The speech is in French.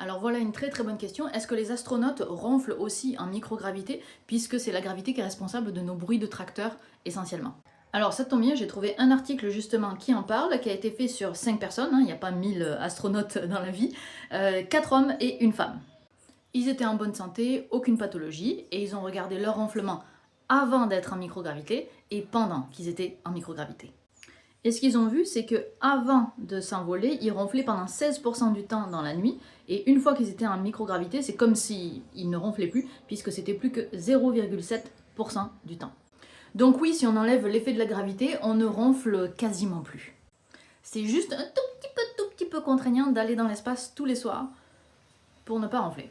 Alors voilà une très très bonne question. Est-ce que les astronautes ronflent aussi en microgravité, puisque c'est la gravité qui est responsable de nos bruits de tracteurs essentiellement? Alors ça tombe bien, j'ai trouvé un article justement qui en parle, qui a été fait sur 5 personnes, il n'y a pas 1000 astronautes dans la vie, 4 hommes et une femme. Ils étaient en bonne santé, aucune pathologie, et ils ont regardé leur ronflement avant d'être en microgravité et pendant qu'ils étaient en microgravité. Et ce qu'ils ont vu, c'est que avant de s'envoler, ils ronflaient pendant 16% du temps dans la nuit, et une fois qu'ils étaient en microgravité, c'est comme s'ils ne ronflaient plus, puisque c'était plus que 0,7% du temps. Donc oui, si on enlève l'effet de la gravité, on ne ronfle quasiment plus. C'est juste un tout petit peu contraignant d'aller dans l'espace tous les soirs pour ne pas ronfler.